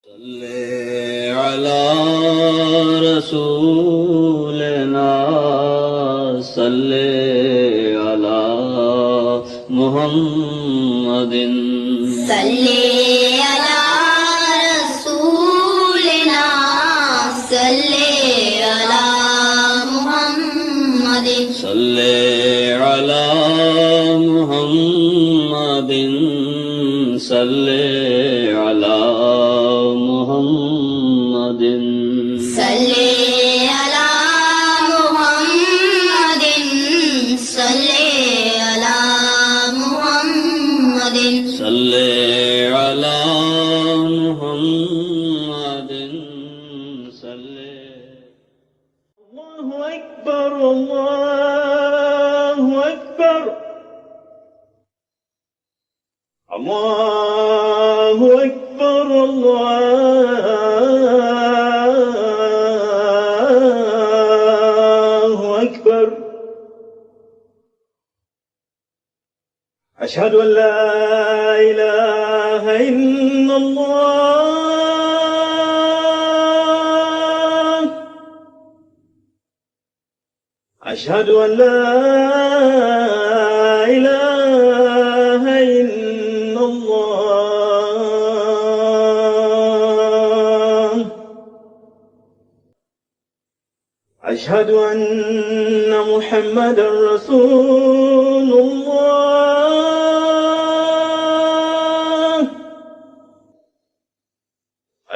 صل على رسولنا صل على محمد صل على رسولنا صل على محمد صل على محمد صل على محمد صل على محمد صل على محمد صل على محمد صل. الله أكبر الله أكبر الله أكبر الله أكبر. أشهد أن لا إله إلا الله أشهد أن لا إله إلا الله أشهد أن محمدا رسول الله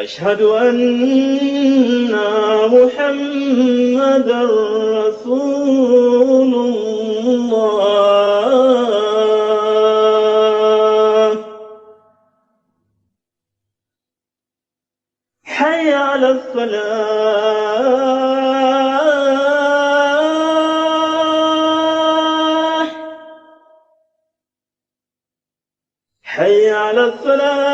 أشهد أن محمدا رسول الله. حي على الصلاة حي على الفلاح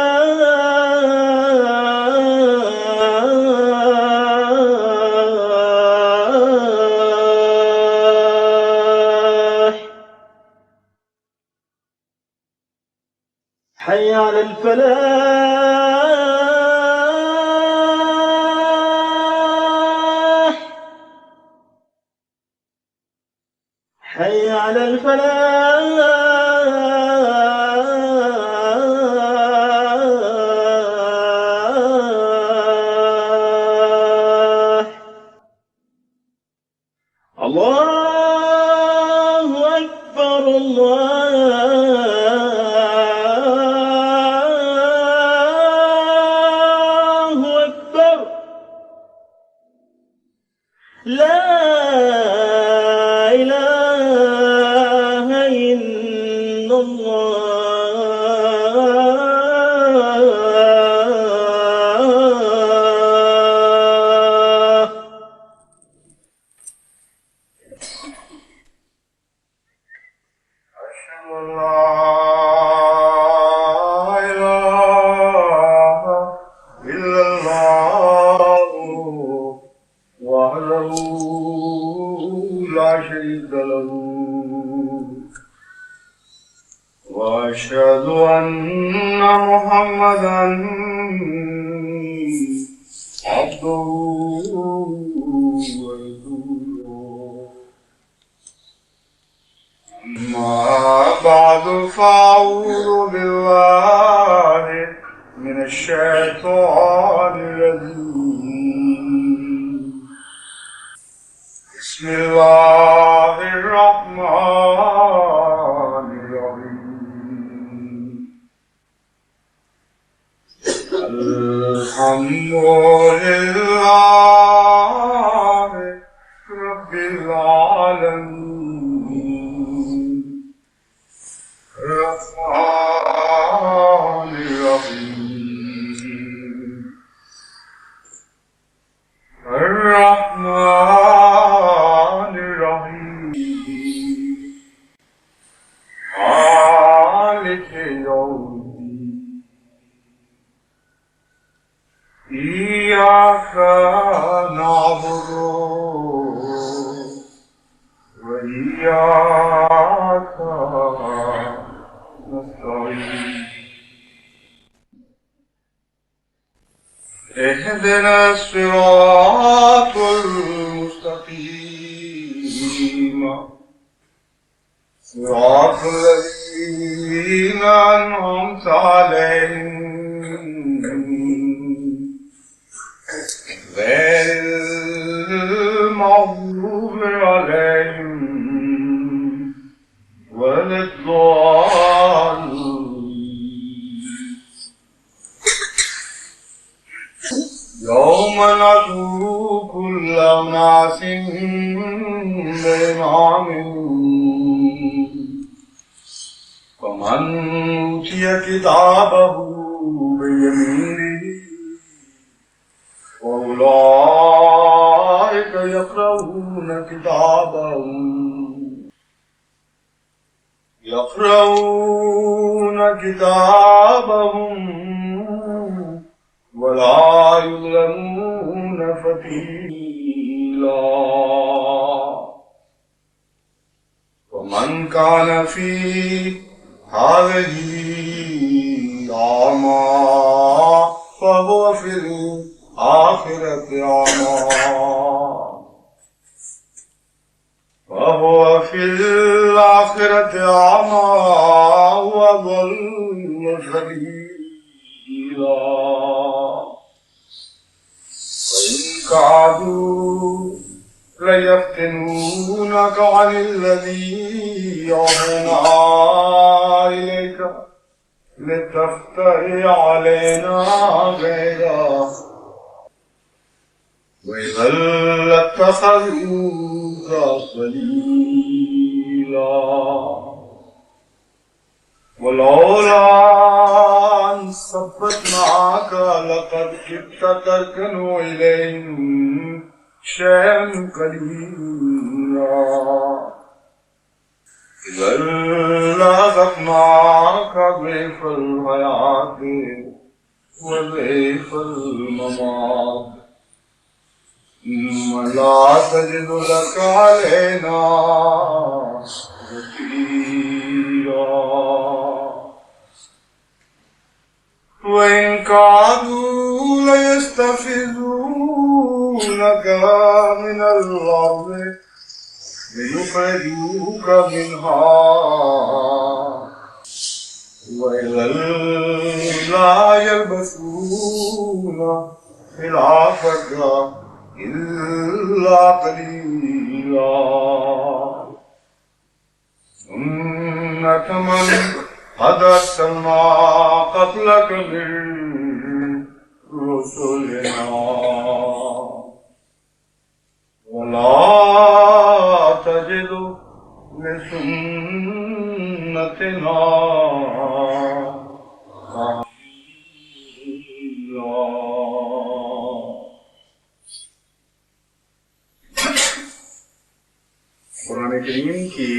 حي على الفلاح حي على الفلاح. الله أكبر الله أكبر. لا إله إلا الله. أشهد أن لا إله إلا الله وحده لا شريك له وأشهد أن محمدا عبده ورسوله. أما بعد فأعوذ بالله من الشيطان الرجيم. بسم الله الرحمن الرحيم. الحمد لله رب العالمين الرحمن الرحيم الرحمن الرحيم مالك يوم الدين. إياك نعبد وإياك نستعين اهدنا الصراط المستقيم صراط الذين أنعمت عليهم غير المغضوب عليهم ولا الضالين. يوم ندعو كل أناس بإمامهم فمن أوتي كتابه بيمينه وأولئك يقرؤون كتابهم ولا يظلمون فتيلا. ومن كان في هذه أعمى فهو في الآخرة أعمى وأضل سبيلا. وإن كادوا ليفتنونك عن الذي أوحينا إليك لتفتري علينا غيره وإذا لاتخذوك خليلا. ولولا أن ثبتناك لقد كدت تركن إليهم شيئا قليلا. إذا لأذقناك ضيف الحياة وضيف الممات ثم لا تجد لك علينا وكيلا. وإن كادوا ليستفزونك من الأرض ليخرجوك منها وإذا لا يلبثون خلافك إلا قليلا. سنة من قد أرسلنا قبلك من رسلنا ولا تجد لسنتنا تحويلا. قرآن کریم کی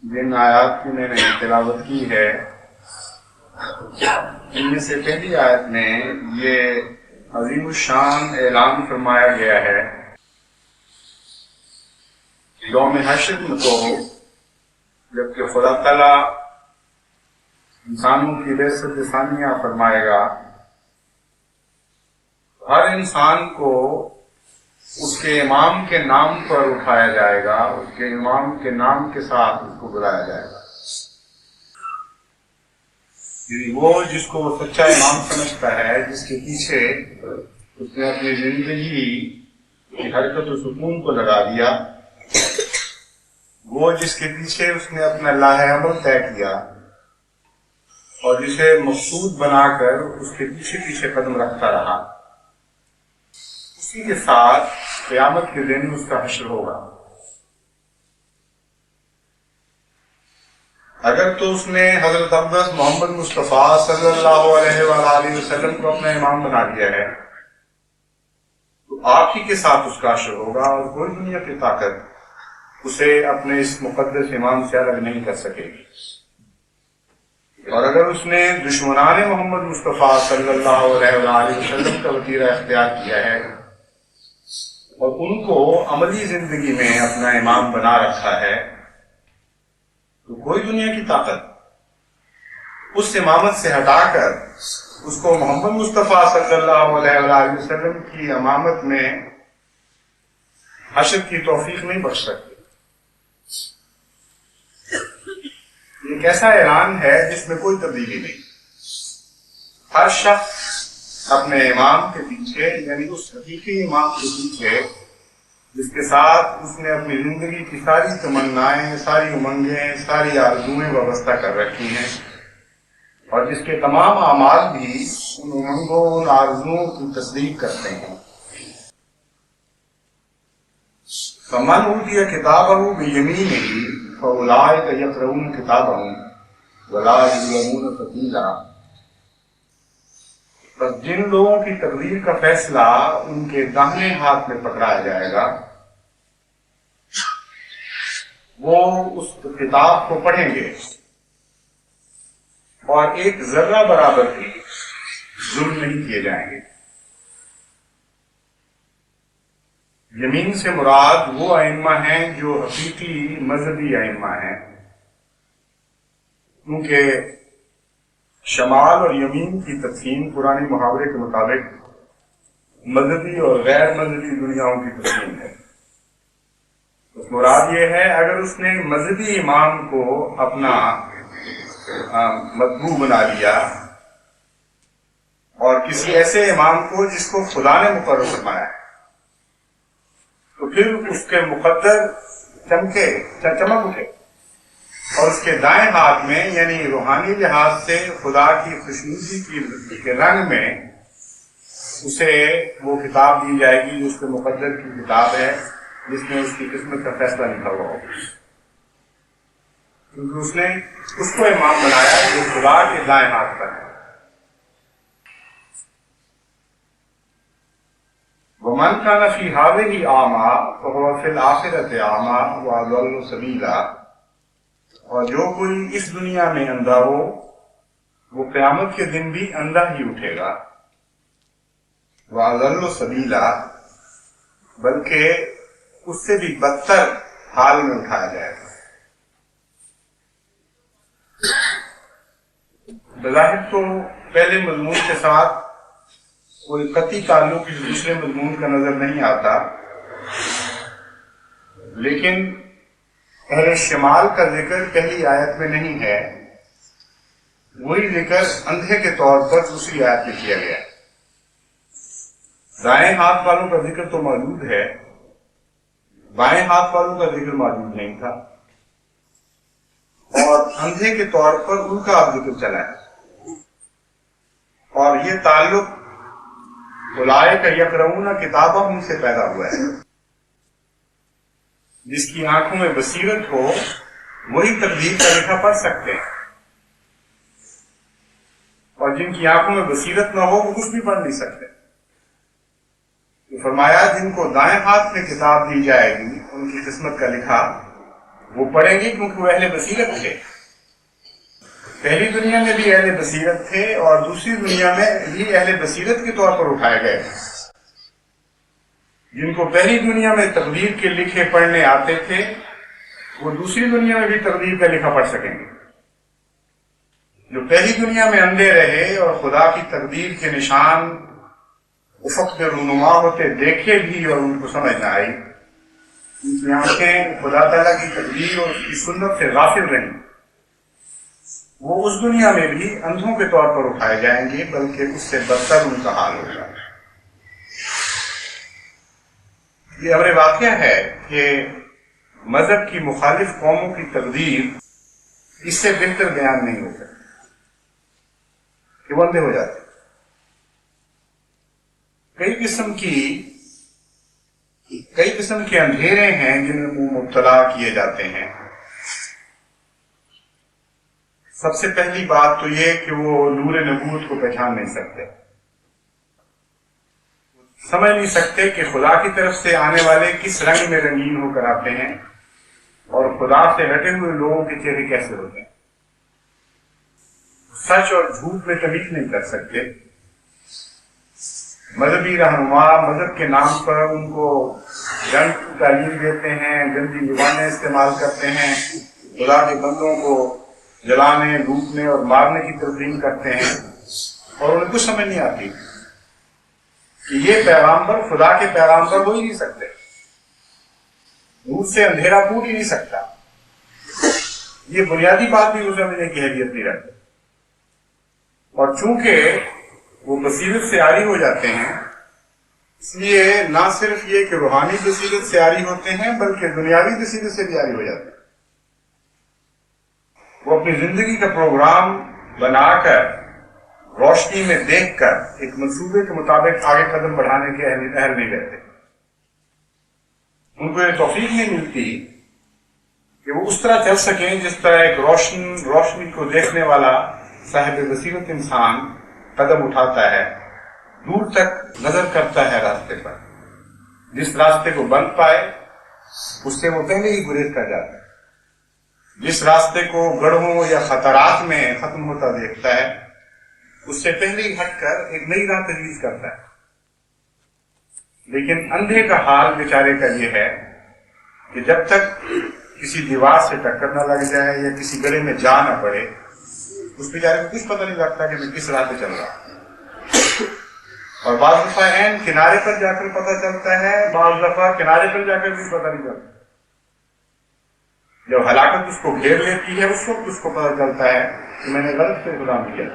جن آیات کی میں نے تلاوت کی ہے ان میں سے پہلی آیت میں یہ عظیم الشان اعلان فرمایا گیا ہے یوم حشر میں تو جبکہ خدا تعالیٰ انسانوں کی بعثت ثانیہ فرمائے گا ہر انسان کو اس کے امام کے نام پر اٹھایا جائے گا، اس کے امام کے نام کے ساتھ اس کو بلایا جائے گا. وہ جس کو سچا امام سمجھتا ہے، جس کے پیچھے اس نے اپنی زندگی کی حرکت و سکون کو لگا دیا، وہ جس کے پیچھے اس نے اپنا لاہ عمل طے کیا اور جسے مقصود بنا کر اس کے پیچھے پیچھے قدم رکھتا رہا، اسی کے ساتھ قیامت کے دن اس کا حشر ہوگا. اگر تو اس نے حضرت اقدس محمد مصطفیٰ صلی اللہ علیہ وآلہ وسلم کو اپنا امام بنا دیا ہے تو آپ ہی کے ساتھ اس کا حشر ہوگا اور کوئی دنیا کی طاقت اسے اپنے اس مقدس امام سے الگ نہیں کر سکے گی. اور اگر اس نے دشمنان محمد مصطفیٰ صلی اللہ علیہ وآلہ وسلم کا وتیرہ اختیار کیا ہے اور ان کو عملی زندگی میں اپنا امام بنا رکھا ہے تو کوئی دنیا کی طاقت اس امامت سے ہٹا کر اس کو محمد مصطفیٰ صلی اللہ علیہ وآلہ وسلم کی امامت میں حشر کی توفیق نہیں بخش سکتے۔ ایک ایسا اعلان ہے جس میں کوئی تبدیلی نہیں، ہر شخص اپنے امام کے پیچھے، یعنی اس حقیقی امام کے پیچھے جس کے ساتھ اس نے اپنی زندگی کی ساری تمنائیں، ساری امنگیں، ساری آرزوئیں وابستہ کر رکھی ہیں، اور جس کے تمام اعمال بھی ان امنگوں، ان آرزوؤں کی تصدیق کرتے ہیں۔ فمن اوتی کتابہ بیمینہ فاولئک یقرؤون کتابہم ولا یظلمون فتیلا۔ بس جن لوگوں کی تقدیر کا فیصلہ ان کے داہنے ہاتھ میں پکڑایا جائے گا وہ اس کتاب کو پڑھیں گے اور ایک ذرہ برابر بھی ظلم نہیں کیے جائیں گے۔ یمین سے مراد وہ ائمہ ہیں جو حقیقی مذہبی ائمہ ہیں، کیونکہ شمال اور یمین کی تقسیم پرانے محاورے کے مطابق مذہبی اور غیر مذہبی دنیاؤں کی تقسیم ہے۔ اس مراد یہ ہے اگر اس نے مذہبی امام کو اپنا مطبوع بنا لیا اور کسی ایسے امام کو جس کو خدا نے مقرر فرمایا ہے، تو پھر اس کے مقدر چمک اٹھے اور اس کے دائیں ہاتھ میں یعنی روحانی لحاظ سے خدا کی خوشنودی کے رنگ میں اسے وہ کتاب دی جائے گی جو اس کے مقدر کی کتاب ہے، جس میں اس کی قسمت کا فیصلہ لکھا ہوا ہو، کیونکہ اس نے اس کو امام بنایا جو خدا کے دائیں ہاتھ پر ہے۔ وَمَنْ كَانَ فِي هَٰذِهِ أَعْمَىٰ فَهُوَ فِي الْآخِرَةِ أَعْمَىٰ وَأَضَلُّ سَبِيلًا، اور جو کوئی اس دنیا میں اندھا ہو وہ قیامت کے دن بھی اندھا ہی اٹھے گا، وَأَضَلُّ سَبِيلًا، بلکہ اس سے بھی بدتر حال میں اٹھایا جائے گا۔ بظاہر تو پہلے مضمون کے ساتھ کوئی قطعی تعلق اس دوسرے مضمون کا نظر نہیں آتا، لیکن اہل شمال کا ذکر پہلی آیت میں نہیں ہے، وہی ذکر اندھے کے طور پر دوسری آیت میں کیا گیا ہے۔ دائیں ہاتھ والوں کا ذکر تو موجود ہے، بائیں ہاتھ والوں کا ذکر موجود نہیں تھا، اور اندھے کے طور پر ان کا اب ذکر چلا ہے، اور یہ تعلق اولئک یقرؤون کتابہم سے پیدا ہوا ہے۔ جس کی آنکھوں میں بصیرت ہو وہی تقدیر کا لکھا پڑھ سکتے ہیں، اور جن کی آنکھوں میں بصیرت نہ ہو وہ کچھ بھی پڑھ نہیں سکتے۔ تو فرمایا جن کو دائیں ہاتھ میں کتاب دی جائے گی ان کی قسمت کا لکھا وہ پڑھیں گے، کیونکہ وہ اہل بصیرت تھے۔ پہلی دنیا میں بھی اہل بصیرت تھے اور دوسری دنیا میں بھی اہل بصیرت کے طور پر اٹھائے گئے۔ جن کو پہلی دنیا میں تقدیر کے لکھے پڑھنے آتے تھے وہ دوسری دنیا میں بھی تقدیر کا لکھا پڑھ سکیں گے۔ جو پہلی دنیا میں اندھے رہے اور خدا کی تقدیر کے نشان افق میں رونما ہوتے دیکھے بھی اور ان کو سمجھ نہ آئی، ان کی آنکھیں خدا تعالیٰ کی تقدیر اور اس کی سنت سے غافل رہیں، وہ اس دنیا میں بھی اندھوں کے طور پر اٹھائے جائیں گے، بلکہ اس سے بدتر ان کا حال ہوگا۔ یہ امر واقعہ ہے کہ مذہب کی مخالف قوموں کی تقدیر اس سے بہتر بیان نہیں ہو سکتی کہ وہ اندھے ہو جاتے۔ کئی قسم کے اندھیرے ہیں جن میں مبتلا کیے جاتے ہیں۔ سب سے پہلی بات تو یہ کہ وہ نور نبوت کو پہچان نہیں سکتے، سمجھ نہیں سکتے کہ خدا کی طرف سے آنے والے کس رنگ میں رنگین ہو کر آتے ہیں اور خدا سے ہٹے ہوئے لوگوں کے چہرے کیسے ہوتے ہیں۔ سچ اور جھوٹ میں تمیز نہیں کر سکتے۔ مذہبی رہنما مذہب کے نام پر ان کو جنگ کی تعلیم دیتے ہیں، گندی زبانیں استعمال کرتے ہیں، خدا کے بندوں کو جلانے، لوٹنے اور مارنے کی تلقین کرتے ہیں، اور انہیں کچھ سمجھ نہیں آتی کہ یہ پیغامبر خدا کے پیغامبر ہو ہی نہیں سکتے، نور سے اندھیرا ٹوٹ ہی نہیں سکتا. یہ بنیادی بات بھی وہ سمجھنے کی حیثیت نہیں رکھتے. اور چونکہ وہ بصیرت سے عاری ہو جاتے ہیں، اس لیے نہ صرف یہ کہ روحانی بصیرت سے عاری ہوتے ہیں بلکہ دنیاوی بصیرت سے بھی عاری ہو جاتے ہیں. وہ اپنی زندگی کا پروگرام بنا کر، روشنی میں دیکھ کر، ایک منصوبے کے مطابق آگے قدم بڑھانے کے اہل نہیں رہتے. ان کو یہ توفیق نہیں ملتی کہ وہ اس طرح چل سکیں جس طرح ایک روشنی کو دیکھنے والا صاحب بصیرت انسان قدم اٹھاتا ہے، دور تک نظر کرتا ہے راستے پر، جس راستے کو بند پائے اس سے وہ پہلے ہی گریز کر جاتا ہے. جس راستے کو گڑھوں یا خطرات میں ختم ہوتا دیکھتا ہے اس سے پہلے ہی ہٹ کر ایک نئی راہ تجویز کرتا ہے. لیکن اندھے کا حال بیچارے کا یہ ہے کہ جب تک کسی دیوار سے ٹکر نہ لگ جائے یا کسی گڑھے میں جا نہ پڑے، اس بیچارے کو کچھ پتہ نہیں لگتا کہ میں کس راہ پہ چل رہا ہوں. اور بعض دفعہ عین کنارے پر جا کر پتہ چلتا ہے، بعض دفعہ کنارے پر جا کر بھی پتہ نہیں چلتا. جب ہلاکت اس کو گھیر لیتی ہے اس وقت اس کو پتہ چلتا ہے کہ میں نے غلط سے غلام کیا.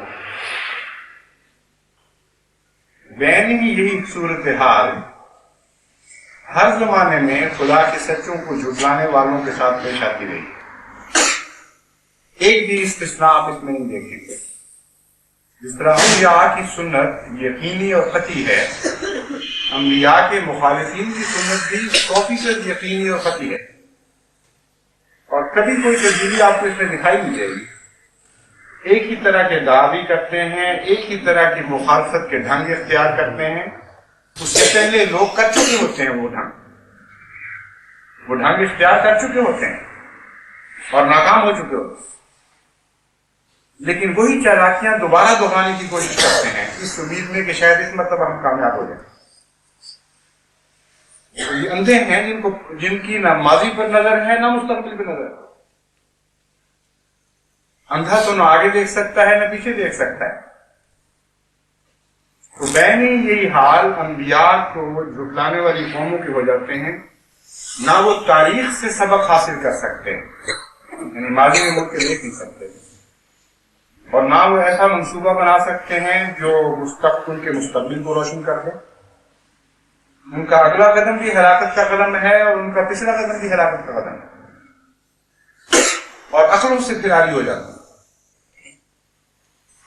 بین ہی یہی صورتحال ہر زمانے میں خدا کے سچوں کو جھٹلانے والوں کے ساتھ پیش آتی رہی. ایک بھی استثناء آپ اس میں نہیں دیکھیں گے. جس طرح انبیاء کی سنت یقینی اور قطعی ہے، انبیاء کے مخالفین کی سنت بھی 100% یقینی اور قطعی ہے. اور کبھی کوئی تبدیلی آپ کو اس میں دکھائی نہیں دے گی. ایک ہی طرح کے دعوی کرتے ہیں، ایک ہی طرح کی مخالفت کے ڈھنگ اختیار کرتے ہیں. اس سے پہلے لوگ کر چکے ہوتے ہیں وہ ڈھنگ اختیار کر چکے ہوتے ہیں اور ناکام ہو چکے ہوتے ہیں. لیکن وہی چالاکیاں دوبارہ دہرانے کی کوشش کرتے ہیں اس امید میں کہ شاید اس مرتبہ ہم کامیاب ہو جائیں. یہ اندھے ہیں جن کی نہ ماضی پر نظر ہے نہ مستقبل پر نظر ہے. اندھا تو نہ آگے دیکھ سکتا ہے نہ پیچھے دیکھ سکتا ہے. تو بین یہی حال انبیاء کو جھٹلانے والی قوموں کے ہو جاتے ہیں. نہ وہ تاریخ سے سبق حاصل کر سکتے ہیں، یعنی ماضی میں مڑ کے دیکھ نہیں سکتے، اور نہ وہ ایسا منصوبہ بنا سکتے ہیں جو ان کے مستقبل کو روشن کر دے. ان کا اگلا قدم بھی ہلاکت کا قدم ہے اور ان کا پچھلا قدم بھی ہلاکت کا قدم ہے، اور عقلوں سے فراری ہو جاتا ہے.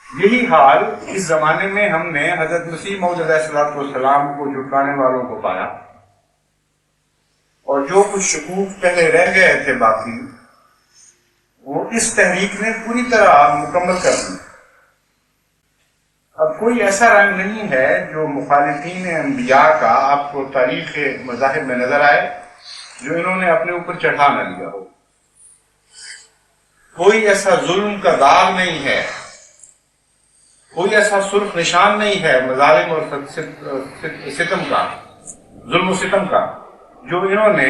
یہی حال اس زمانے میں ہم نے حضرت مسیح موعود علیہ السلام کو جھٹلانے والوں کو پایا، اور جو کچھ شکوک پہلے رہ گئے تھے باقی وہ اس تحریک نے پوری طرح مکمل کر دی. اب کوئی ایسا رنگ نہیں ہے جو مخالفین انبیاء کا آپ کو تاریخ مذاہب میں نظر آئے جو انہوں نے اپنے اوپر چڑھا نہ لیا ہو. کوئی ایسا ظلم کا داغ نہیں ہے، کوئی ایسا سرخ نشان نہیں ہے مظالم اور ستم کا، ظلم و ستم کا، جو انہوں نے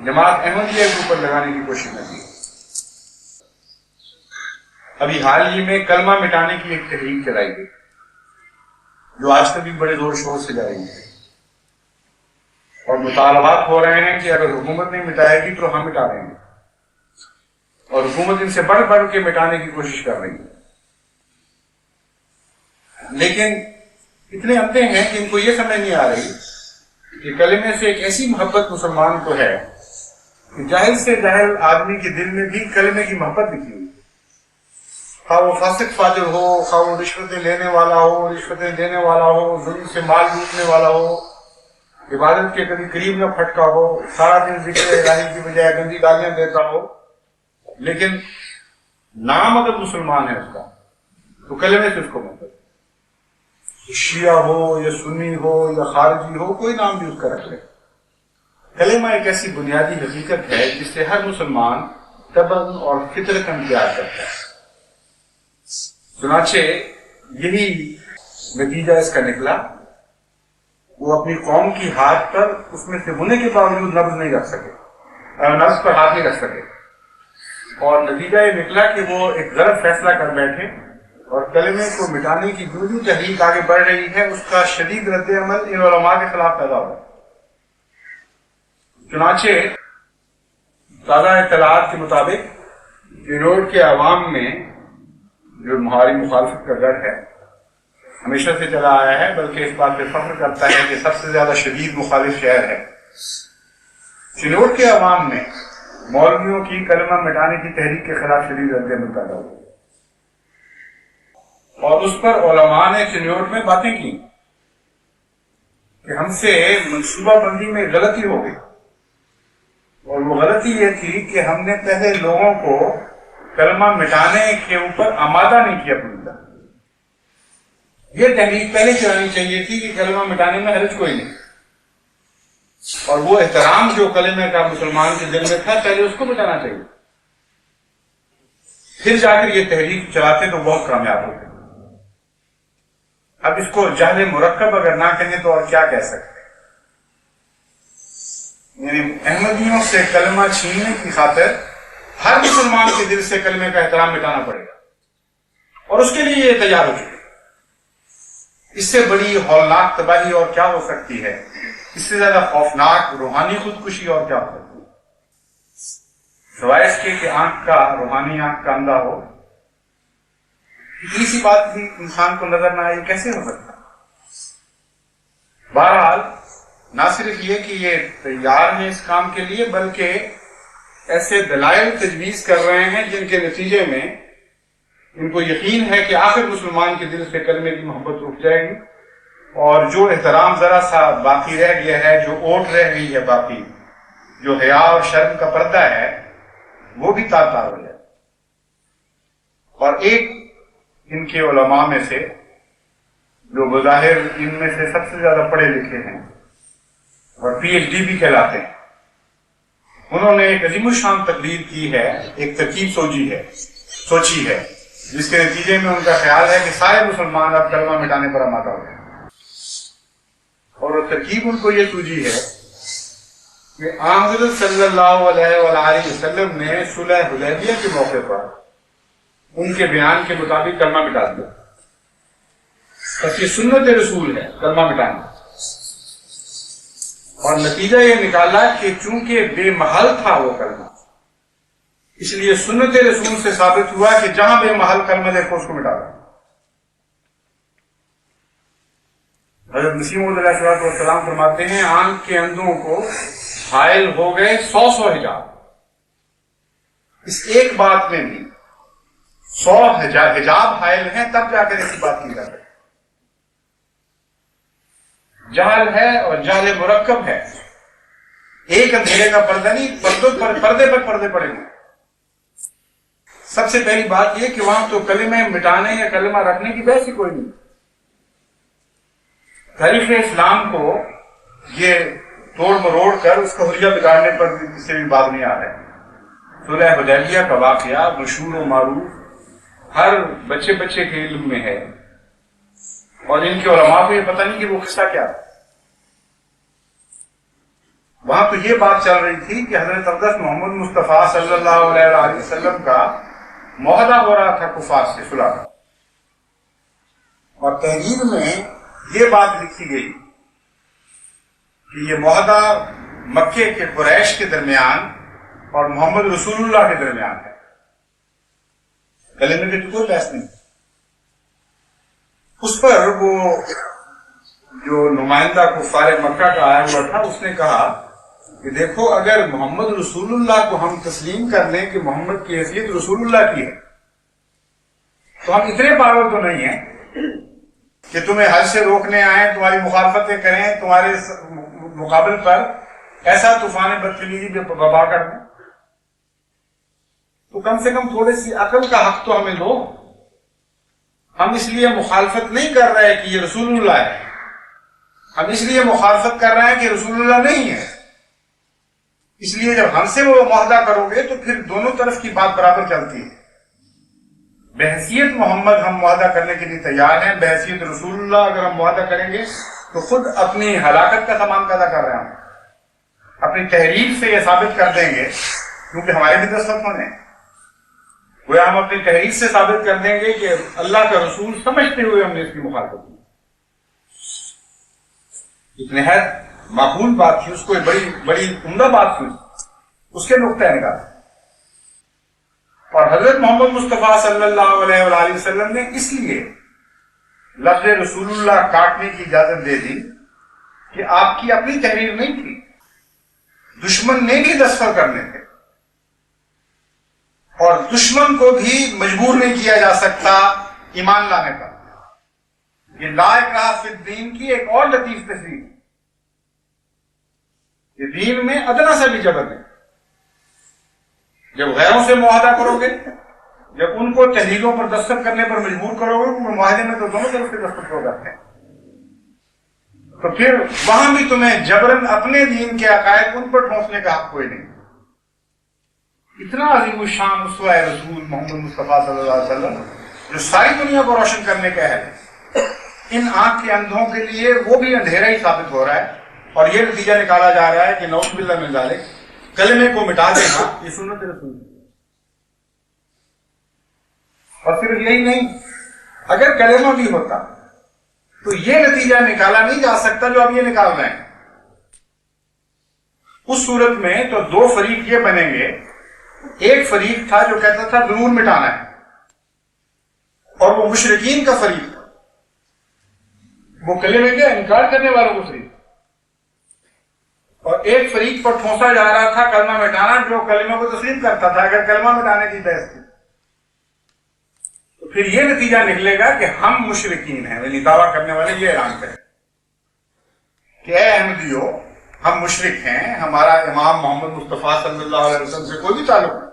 جماعت احمدیہ کے اوپر لگانے کی کوشش نہ کی. ابھی حال ہی میں کلمہ مٹانے کی ایک تحریک چلائی گئی جو آج تک بھی بڑے زور شور سے جاری ہے، اور مطالبات ہو رہے ہیں کہ اگر حکومت نہیں مٹائے گی تو ہم مٹا دیں گے، اور حکومت ان سے بڑھ بڑھ کے مٹانے کی کوشش کر رہی ہے. لیکن اتنے اندھے ہیں کہ ان کو یہ سمجھ نہیں آ رہی کہ کلمے سے ایک ایسی محبت مسلمان کو ہے کہ جاہل سے جاہل آدمی کے دل میں بھی کلمے کی محبت لکھی ہوئی، خواہ وہ فاسق فاجر ہو، خواہ وہ رشوتیں لینے والا ہو، رشوتیں دینے والا ہو، ظلم سے مال لوٹنے والا ہو، عبادت کے کبھی قریب نہ پھٹکا ہو، سارا دن ذکر الہی کی بجائے گندی گالیاں دیتا ہو، لیکن نام اگر مسلمان ہے اس کا تو کلمے سے اس کو محبت. شیعہ ہو یا سنی ہو یا خارجی ہو، کوئی نام بھی اس کا رکھ لے. کلمہ ایک ایسی بنیادی حقیقت ہے جس سے ہر مسلمان طبعاً اور فطرتاً پیار کرتا ہے. چنانچہ یہی نتیجہ اس کا نکلا. وہ اپنی قوم کی ہاتھ پر اس میں سے ہونے کے باوجود نبض نہیں رکھ سکے، نبض پر ہاتھ نہیں رکھ سکے، اور نتیجہ یہ نکلا کہ وہ ایک غلط فیصلہ کر بیٹھے اور کلمے کو مٹانے کی جو تحریک آگے بڑھ رہی ہے اس کا شدید رد عمل ان علماء کے خلاف پیدا ہوا۔ چنانچہ تازہ اطلاعات کے مطابق سنوڈ کے عوام میں جو ہماری مخالفت کا ڈر ہے ہمیشہ سے چلا آیا ہے، بلکہ اس بات پہ فخر کرتا ہے کہ سب سے زیادہ شدید مخالف شہر ہے۔ سنوڈ کے عوام میں مولویوں کی کلمہ مٹانے کی تحریک کے خلاف شدید رد عمل پیدا ہوا، اور اس پر علماء نے سنوڈ میں باتیں کی کہ ہم سے منصوبہ بندی میں غلطی ہو گئی، اور وہ غلطی یہ تھی کہ ہم نے پہلے لوگوں کو کلمہ مٹانے کے اوپر آمادہ نہیں کیا پوری طرح۔ یہ تحریک پہلے چلانی چاہیے تھی کہ کلمہ مٹانے میں حرج کوئی نہیں، اور وہ احترام جو کلمے کا مسلمان کے دل میں تھا پہلے اس کو مٹانا چاہیے، پھر جا کر یہ تحریک چلاتے تو بہت کامیاب ہوتے۔ اب اس کو جہل مرکب اگر نہ کہیں تو اور کیا کہہ سکتے ہیں؟ یعنی احمدیوں سے کلمہ چھیننے کی خاطر ہر مسلمان کے دل سے کلمے کا احترام مٹانا پڑے گا، اور اس کے لیے یہ تیار ہو چکے۔ اس سے بڑی ہولناک تباہی اور کیا ہو سکتی ہے؟ اس سے زیادہ خوفناک روحانی خودکشی اور کیا ہو سکتی ہے؟ سوائے اس کے کہ روحانی آنکھ کا اندھا ہو۔ سی بات بھی انسان کو نظر نہ آئی، کیسے ہو سکتا؟ بہرحال نہ صرف یہ کہ یہ تیار ہیں اس کام کے لیے، بلکہ ایسے دلائل تجویز کر رہے ہیں جن کے نتیجے میں ان کو یقین ہے کہ آخر مسلمان کے دل سے کلمے کی محبت اٹھ جائے گی، اور جو احترام ذرا سا باقی رہ گیا ہے، جو اوٹ رہ گئی ہے باقی، جو حیا اور شرم کا پردہ ہے، وہ بھی تار تار ہو جائے۔ اور ایک ان کے علماء میں سے جو بظاہر ان میں سے سب سے زیادہ پڑھے لکھے ہیں اور پی ایچ ڈی بھی کہلاتے ہیں، انہوں نے ایک عظیم الشان تقریر کی ہے، ایک ترکیب سوچی ہے جس کے نتیجے میں ان کا خیال ہے کہ سارے مسلمان اب کلمہ مٹانے پر آمادہ ہو گئے، اور وہ ترکیب ان کو یہ سوجی ہے کہ حضرت صلی اللہ علیہ وآلہ وسلم نے صلح حدیبیہ کے موقع پر ان کے بیان کے مطابق کلمہ مٹا دیا، بس یہ سنت رسول ہے کلمہ مٹانا، اور نتیجہ یہ نکالا کہ چونکہ بے محل تھا وہ کلمہ، اس لیے سنت رسول سے ثابت ہوا کہ جہاں بے محل کلمہ دیکھو اس کو مٹا دو۔ حضرت مسیح موعود علیہ السلام فرماتے ہیں آنکھ کے اندھوں کو حائل ہو گئے 100 حجاب، اس ایک بات میں بھی 100 حجاب حائل ہیں، تب جا کر ایسی بات کی جاتی ہے۔ جہل ہے اور جہل مرکب ہے، ایک اندھیرے کا پردہ نہیں، پردے پر پردے پڑے ہوئے۔ سب سے پہلی بات یہ کہ وہاں تو کلمہ مٹانے یا کلمہ رکھنے کی بحث ہی کوئی نہیں۔ تاریخ اسلام کو یہ توڑ مروڑ کر اس کا حلیہ بگاڑنے پر کسی بھی بات نہیں آ رہا ہے۔ صلح حدیبیہ کا واقعہ مشہور و معروف ہر بچے کے علم میں ہے، اور ان کے علماء کو یہ پتہ نہیں کہ وہ قصہ کیا تھا۔ وہاں تو یہ بات چل رہی تھی کہ حضرت اقدس محمد مصطفیٰ صلی اللہ علیہ وآلہ وسلم کا معاہدہ ہو رہا تھا کفار سے صلح کا، اور تحریر میں یہ بات لکھی گئی کہ یہ معاہدہ مکے کے قریش کے درمیان اور محمد رسول اللہ کے درمیان ہے، کلمے کی کوئی بحث نہیں۔ اس پر وہ جو نمائندہ کفار مکہ کا آیا ہوا تھا اس نے کہا کہ دیکھو اگر محمد رسول اللہ کو ہم تسلیم کر لیں کہ محمد کی حیثیت رسول اللہ کی ہے تو ہم اتنے پاگل تو نہیں ہیں کہ تمہیں حج سے روکنے آئیں، تمہاری مخالفتیں کریں، تمہارے مقابل پر ایسا طوفان بدتمیزی وبا کر دیں، تو کم سے کم تھوڑی سی عقل کا حق تو ہمیں دو۔ ہم اس لیے مخالفت نہیں کر رہے کہ یہ رسول اللہ ہے، ہم اس لیے مخالفت کر رہے ہیں کہ رسول اللہ نہیں ہے۔ اس لیے جب ہم سے وہ معاہدہ کرو گے تو پھر دونوں طرف کی بات برابر چلتی ہے۔ بحیثیت محمد ہم معاہدہ کرنے کے لیے تیار ہیں، بحیثیت رسول اللہ اگر ہم معاہدہ کریں گے تو خود اپنی ہلاکت کا سامان پیدا کر رہے ہیں، اپنی تحریر سے یہ ثابت کر دیں گے کیونکہ ہمارے بھی دستخط ہونے ہیں۔ وہ ہم اپنی تحریر سے ثابت کر دیں گے کہ اللہ کا رسول سمجھتے ہوئے ہم نے اس کی مخالفت کی. ایک نہایت معقول بات تھی, اس کو بڑی بڑی عمدہ بات تھی اس کے نقطۂ نگاہ. اور حضرت محمد مصطفیٰ صلی اللہ علیہ وآلہ وسلم نے اس لیے لفظ رسول اللہ کاٹنے کی اجازت دے دی کہ آپ کی اپنی تحریر نہیں تھی, دشمن نے بھی دستخط کرنے تھے, اور دشمن کو بھی مجبور نہیں کیا جا سکتا ایمان لانے پر. یہ لا اکراہ فی الدین کی ایک اور لطیف تشریح ہے. یہ دین میں ادنا سا بھی جبر نہیں. جب غیروں سے معاہدہ کرو گے, جب ان کو تحریروں پر دستخط کرنے پر مجبور کرو گے, تو معاہدے میں تو دونوں طرف سے دستخط ہو جاتے ہیں, تو پھر وہاں بھی تمہیں جبرن اپنے دین کے عقائد ان پر ٹھونسنے کا حق کوئی نہیں. اتنا عظیم الشان اسوہ رسول محمد مصطفیٰ صلی اللہ علیہ وسلم جو ساری دنیا کو روشن کرنے کا ہے, ان آنکھ کے اندھوں کے لیے وہ بھی اندھیرا ہی ثابت ہو رہا ہے. اور یہ نتیجہ نکالا جا رہا ہے کہ نعوذ باللہ من ذالک کلمے کو مٹا دینا یہ سنت رسول. اور صرف یہی نہیں, اگر کلمہ بھی ہوتا تو یہ نتیجہ نکالا نہیں جا سکتا جو اب یہ نکال رہے ہیں. اس صورت میں تو دو فریق یہ بنیں گے, ایک فریق تھا جو کہتا تھا ضرور مٹانا ہے, اور وہ مشرکین کا فریق تھا, وہ کلمے کے انکار کرنے والوں کو فریق. اور ایک فریق پر ٹھونسا جا رہا تھا کلمہ مٹانا جو کلمہ کو تسلیم کرتا تھا. اگر کلمہ مٹانے کی بحث تھی تو پھر یہ نتیجہ نکلے گا کہ ہم مشرکین ہیں, یعنی دعویٰ کرنے والے یہ اعلان کریں کہ اے احمدیو ہم مشرک ہیں, ہمارا امام محمد مصطفیٰ صلی اللہ علیہ وسلم سے کوئی بھی تعلق نہیں,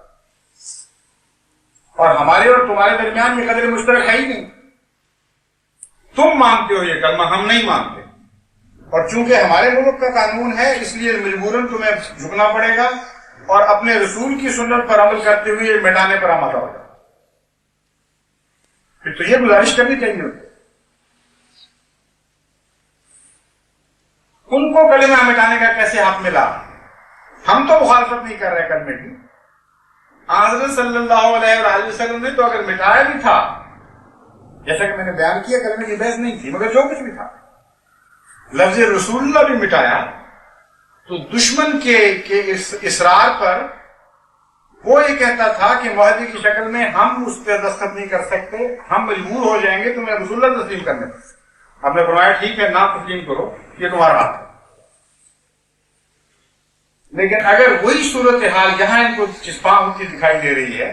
اور ہمارے اور تمہارے درمیان یہ قدر مشترک ہے ہی نہیں. تم مانتے ہو یہ کلمہ, ہم نہیں مانتے, اور چونکہ ہمارے ملک کا قانون ہے اس لیے مجبوراً تمہیں جھکنا پڑے گا اور اپنے رسول کی سنت پر عمل کرتے ہوئے مٹانے پر آمادہ ہوگا. پھر تو یہ گزارش کرنی چاہیے ان کو کلمہ مٹانے کا کیسے حق ملا. ہم تو مخالفت نہیں کر رہے کلمے کی, حضرت صلی اللہ علیہ وآلہ وسلم نے تو اگر مٹایا بھی تھا, جیسا کہ میں نے بیان کیا کلمے کی بحث نہیں تھی, مگر جو کچھ بھی تھا لفظ رسول اللہ بھی مٹایا, تو دشمن کے اصرار پر وہ یہ کہتا تھا کہ معاہدے کی شکل میں ہم اس پہ دستخط نہیں کر سکتے, ہم مجبور ہو جائیں گے تمہیں رسول اللہ تسلیم کرنے پر. ہم نے فرمایا ٹھیک ہے نہ تسلیم کرو, یہ تمہارا حق ہے. لیکن اگر وہی صورتحال یہاں ان کو چسپاں ہوتی دکھائی دے رہی ہے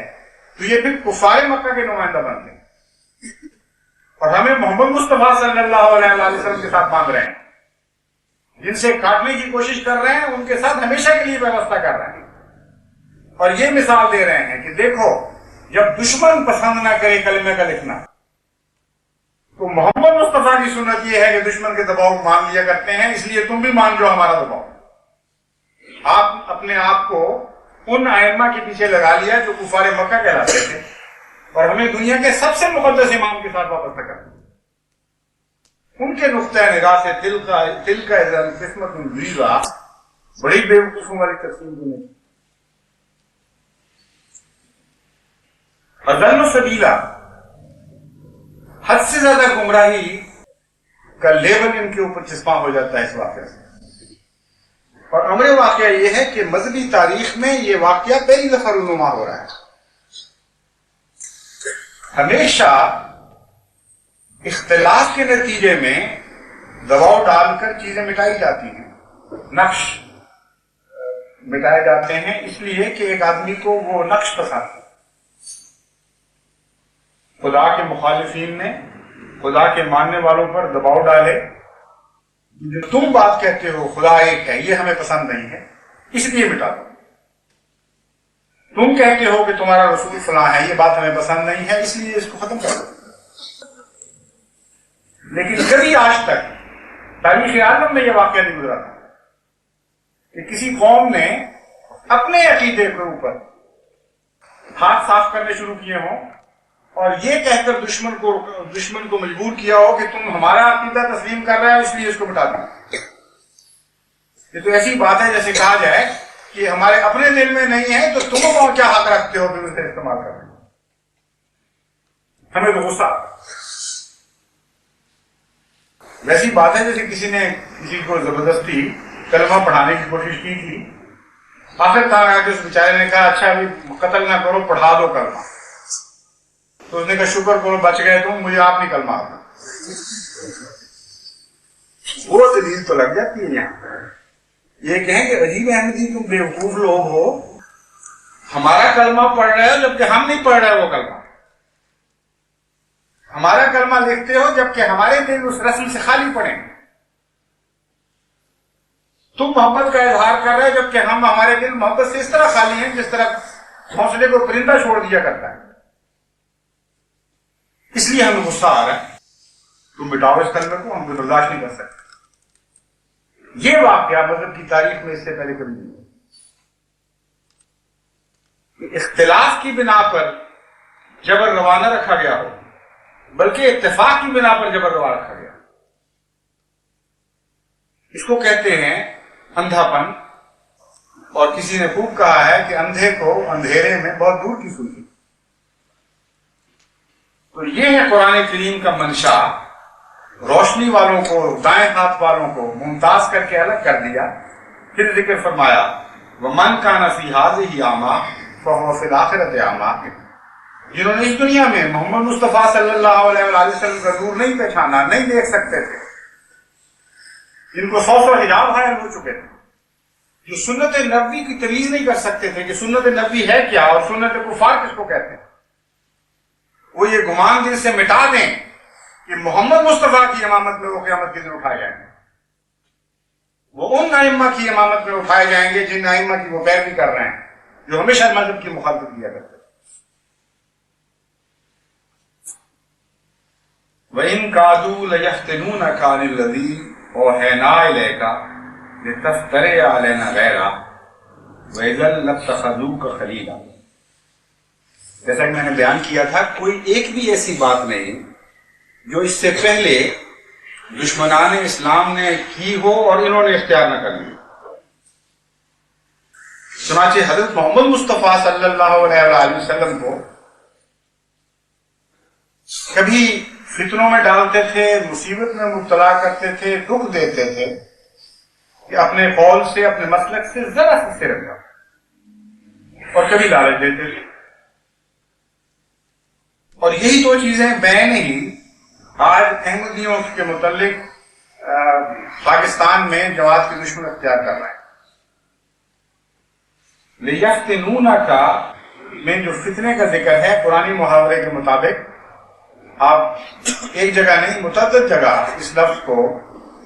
تو یہ پھر کفار مکہ کے نمائندہ بن گئے, اور ہمیں محمد مصطفیٰ صلی اللہ علیہ وسلم کے ساتھ باندھ رہے ہیں, جن سے کاٹنے کی کوشش کر رہے ہیں ان کے ساتھ ہمیشہ کے لیے ویوستھا کر رہے ہیں. اور یہ مثال دے رہے ہیں کہ دیکھو جب دشمن پسند نہ کرے کلمے کا لکھنا تو محمد مصطفیٰ کی سنت یہ ہے کہ دشمن کے دباؤ مان لیا کرتے ہیں, اس لیے تم بھی مان جو ہمارا دباؤ. آپ اپنے آپ کو ان ائمہ کے پیچھے لگا لیا جو کفار مکہ کہلاتے تھے, اور ہمیں دنیا کے سب سے مقدس امام کے ساتھ وابستہ کرتے ہیں. ان کے نقطۂ نگاہ سے دل کا قسمت الویزا بڑی بے وقوفوں والی تقسیم کی نہیں. اضل سبیلا حد سے زیادہ گمراہی کا لیبل ان کے اوپر چسپاں ہو جاتا ہے اس واقعے سے. اور امر واقعہ یہ ہے کہ مذہبی تاریخ میں یہ واقعہ پہلی دفعہ رونما ہو رہا ہے. ہمیشہ اختلاف کے نتیجے میں دباؤ ڈال کر چیزیں مٹائی جاتی ہیں, نقش مٹائے جاتے ہیں, اس لیے کہ ایک آدمی کو وہ نقش پسند ہے. خدا کے مخالفین نے خدا کے ماننے والوں پر دباؤ ڈالے, جو تم بات کہتے ہو خدا ایک ہے یہ ہمیں پسند نہیں ہے اس لیے مٹا دو. تم کہتے ہو کہ تمہارا رسول فلاں ہے یہ بات ہمیں پسند نہیں ہے اس لیے اس کو ختم کر دو. لیکن کبھی آج تک تاریخ عالم میں یہ واقعہ نہیں گزرا تھا کہ کسی قوم نے اپنے عقیدے کے اوپر ہاتھ صاف کرنے شروع کیے ہوں اور یہ کہہ کر دشمن کو مجبور کیا ہو کہ تم ہمارا عقیدہ تسلیم کر رہے ہو اس لیے اس کو مٹا دو. یہ تو ایسی بات ہے جیسے کہا جائے کہ ہمارے اپنے دل میں نہیں ہے تو تم کیا حق رکھتے ہو پھر اسے استعمال کرنے. ہمیں تو غصہ آتا ہے۔ ویسی بات ہے جیسے کسی نے کسی کو زبردستی کلمہ پڑھانے کی کوشش کی تھی، آخر کہا کہ اس بیچارے نے کہا اچھا ابھی قتل نہ کرو، پڑھا دو کلمہ۔ تو اس نے کہا شکر کرو بچ گئے تم، مجھے آپ نہیں کلمہ آتا۔ وہ دلیل تو لگ جاتی ہے یہاں۔ یہ کہیں کہ عجیب احمدی تم بیوقوف لوگ ہو، ہمارا کلمہ پڑھ رہے ہو جبکہ ہم نہیں پڑھ رہے وہ کلمہ، ہمارا کلمہ لکھتے ہو جبکہ ہمارے دل اس رسم سے خالی پڑے ہیں۔ تم محبت کا اظہار کر رہے ہو جبکہ ہم ہمارے دل محبت سے اس طرح خالی ہیں جس طرح گھونسلے کو پرندہ چھوڑ دیا کرتا ہے۔ اس لیے ہمیں غصہ آ رہا ہے، تم مٹاؤ اس کلمے کو، ہم کو برداشت نہیں کر سکتے۔ یہ واقعہ مذہب کی تاریخ میں اس سے پہلے کبھی نہیں ہوا۔ اختلاف کی بنا پر جبر روا نہ رکھا گیا ہو، بلکہ اتفاق کی بنا پر جبر روا رکھا گیا۔ اس کو کہتے ہیں اندھا پن، اور کسی نے خوب کہا ہے کہ اندھے کو اندھیرے میں بہت دور کی سنی۔ تو یہ ہے قرآن کریم کا منشا، روشنی والوں کو، دائیں ہاتھ والوں کو ممتاز کر کے الگ کر دیا۔ پھر ذکر فرمایا وَمَنْ كَانَ فِي هَٰذِهِ أَعْمَىٰ فَهُوَ فِي الْآخِرَةِ أَعْمَىٰ، جنہوں نے اس دنیا میں محمد مصطفیٰ صلی اللہ علیہ وآلہ وسلم کا نور نہیں پہچانا، نہیں دیکھ سکتے تھے، جن کو 100 حجاب حائل ہو چکے تھے، جو سنت نبوی کی تمیز نہیں کر سکتے تھے کہ سنت نبوی ہے کیا اور سنت کفار کس کو کہتے ہیں، وہ یہ گمان دل سے مٹا دیں کہ محمد مصطفیٰ کی امامت میں وہ قیامت کے دن اٹھائے جائیں گے۔ وہ ان ائمہ کی امامت میں اٹھائے جائیں گے جن ائمہ کی وہ پیروی کر رہے ہیں، جو ہمیشہ مذہب کی مخالفت کیا کرتے ہیں۔ وَإِن كَادُوا لَيَفْتِنُونَكَ عَنِ الَّذِي أَوْحَيْنَا إِلَيْكَ لِتَفْتَرِيَ عَلَيْنَا غَيْرَهُ وَإِذًا لَاتَّخَذُوكَ خَلِيلًا۔ جیسا کہ میں نے بیان کیا تھا، کوئی ایک بھی ایسی بات نہیں جو اس سے پہلے دشمنان اسلام نے کی ہو اور انہوں نے اختیار نہ کر لی۔ چنانچہ حضرت محمد مصطفیٰ صلی اللہ علیہ وآلہ وسلم کو کبھی فتنوں میں ڈالتے تھے، مصیبت میں مبتلا کرتے تھے، دکھ دیتے تھے کہ اپنے قول سے، اپنے مسلک سے ذرا سے سر رکھا، اور کبھی لالچ دیتے تھے۔ اور یہی دو چیزیں بین ہی آج احمدیوں کے متعلق پاکستان میں جماعت کے دشمن اختیار کر رہے ہیں۔ لِيَفْتِنُونَكَ میں جو فتنے کا ذکر ہے قرآنی محاورے کے مطابق، آپ ایک جگہ نہیں متعدد جگہ اس لفظ کو